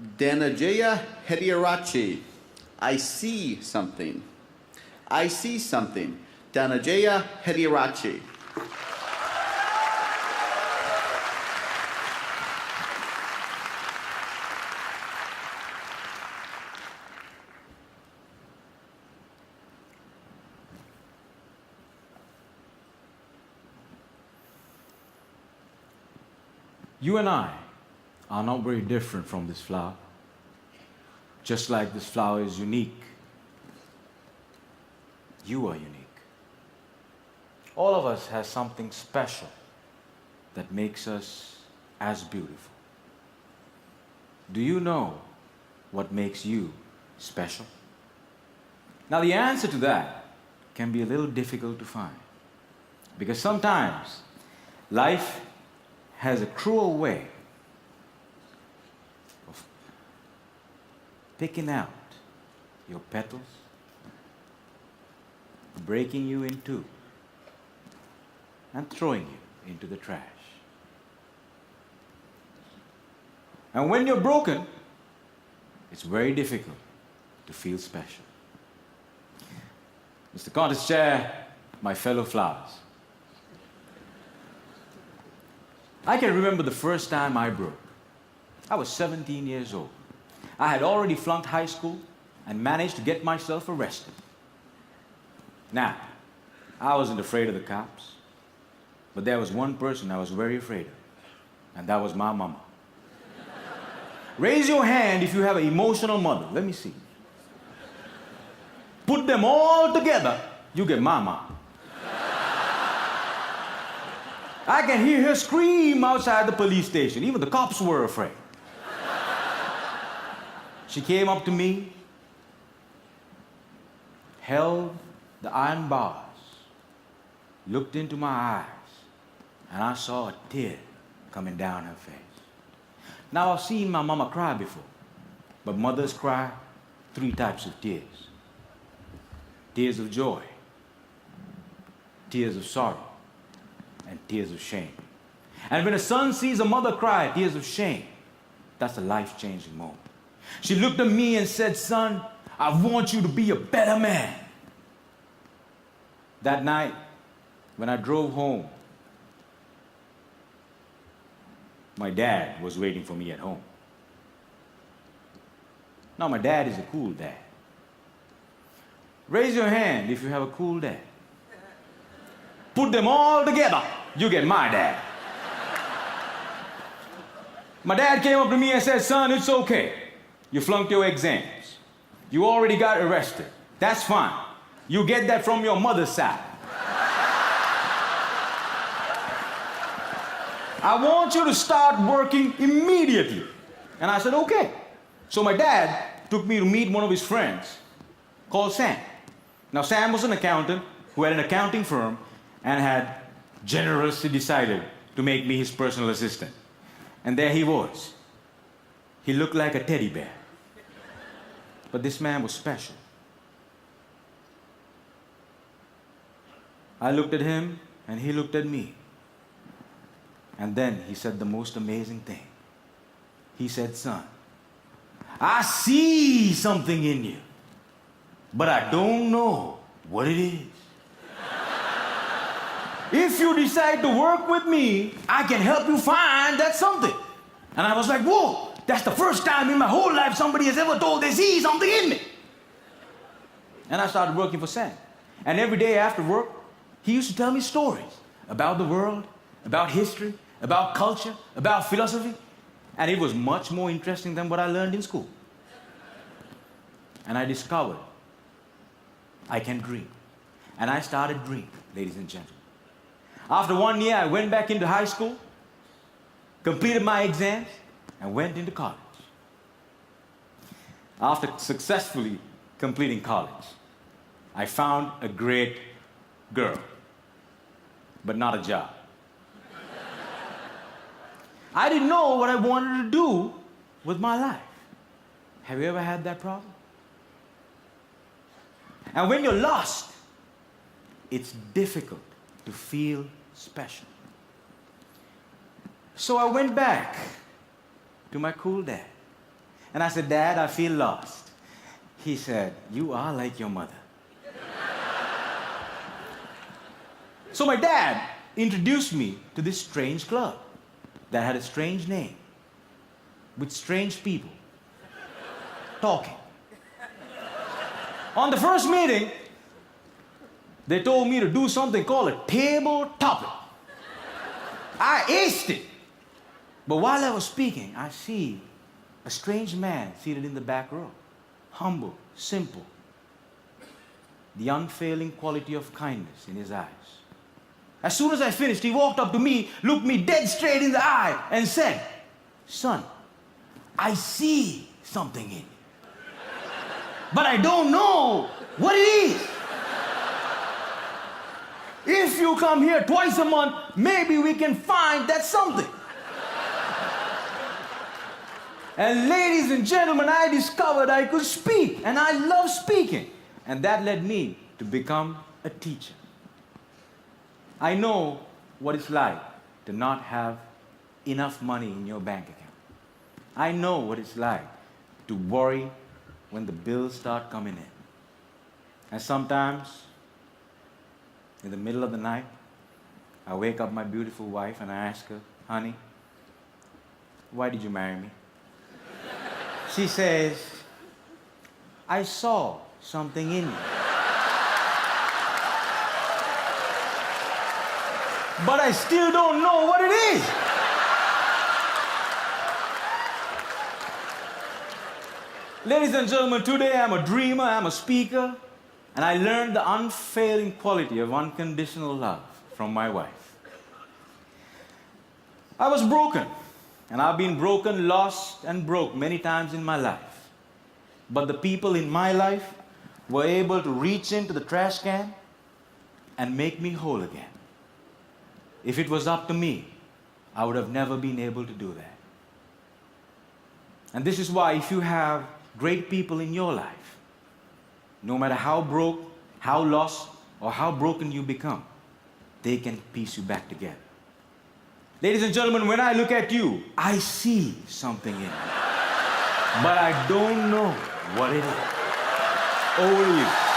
Danajaya Hediarachi. I see something. I see something. Danajaya Hediarachi. You and I are not very different from this flower, just like this flower is unique. You are unique. All of us has something special that makes us as beautiful. Do you know what makes you special? Now, the answer to that can be a little difficult to find, because sometimes life has a cruel way of picking out your petals, breaking you in two, and throwing you into the trash. And when you're broken, it's very difficult to feel special. Mr. Contest Chair, my fellow flowers, I can remember the first time I broke. I was 17 years old. I had already flunked high school and managed to get myself arrested. Now, I wasn't afraid of the cops, but there was one person I was very afraid of, and that was my mama. Raise your hand if you have an emotional mother. Let me see. Put them all together, you get mama. I can hear her scream outside the police station. Even the cops were afraid. She came up to me, held the iron bars, looked into my eyes, and I saw a tear coming down her face. Now, I've seen my mama cry before, but mothers cry 3 types of tears. Tears of joy, tears of sorrow, and tears of shame. And when a son sees a mother cry tears of shame, that's a life-changing moment. She looked at me and said, "Son, I want you to be a better man." That night, when I drove home, my dad was waiting for me at home. Now, my dad is a cool dad. Raise your hand if you have a cool dad. Put them all together, you get my dad. My dad came up to me and said, "Son, it's okay. You flunked your exams. You already got arrested. That's fine. You get that from your mother's side. I want you to start working immediately." And I said, "Okay." So my dad took me to meet one of his friends called Sam. Now, Sam was an accountant who had an accounting firm and had generously decided to make me his personal assistant. And there he was. He looked like a teddy bear. But this man was special. I looked at him, and he looked at me. And then he said the most amazing thing. He said, "Son, I see something in you, but I don't know what it is. If you decide to work with me, I can help you find that something." And I was like, "Whoa, that's the first time in my whole life somebody has ever told they see something in me." And I started working for Sam. And every day after work, he used to tell me stories about the world, about history, about culture, about philosophy. And it was much more interesting than what I learned in school. And I discovered I can dream. And I started dreaming, ladies and gentlemen. After 1 year, I went back into high school, completed my exams, and went into college. After successfully completing college, I found a great girl, but not a job. I didn't know what I wanted to do with my life. Have you ever had that problem? And when you're lost, it's difficult to feel special. So I went back to my cool dad And I said, Dad, I feel lost. He said, you are like your mother. So my dad introduced me to this strange club that had a strange name, with strange people talking. On the first meeting, they told me to do something called a table topic. I aced it. But while I was speaking, I see a strange man seated in the back row. Humble, simple. The unfailing quality of kindness in his eyes. As soon as I finished, he walked up to me, looked me dead straight in the eye, and said, son, I see something in you. But I don't know what it is. If you come here twice a month, maybe we can find that something. And ladies and gentlemen, I discovered I could speak, and I love speaking. And that led me to become a teacher. I know what it's like to not have enough money in your bank account. I know what it's like to worry when the bills start coming in. And sometimes, in the middle of the night, I wake up my beautiful wife and I ask her, honey, why did you marry me? She says, I saw something in you. But I still don't know what it is. Ladies and gentlemen, today I'm a dreamer, I'm a speaker, and I learned the unfailing quality of unconditional love from my wife. I was broken, and I've been broken, lost, and broke many times in my life. But the people in my life were able to reach into the trash can and make me whole again. If it was up to me, I would have never been able to do that. And this is why if you have great people in your life, no matter how broke, how lost, or how broken you become, they can piece you back together. Ladies and gentlemen, when I look at you, I see something in you. But I don't know what it is. Over to you.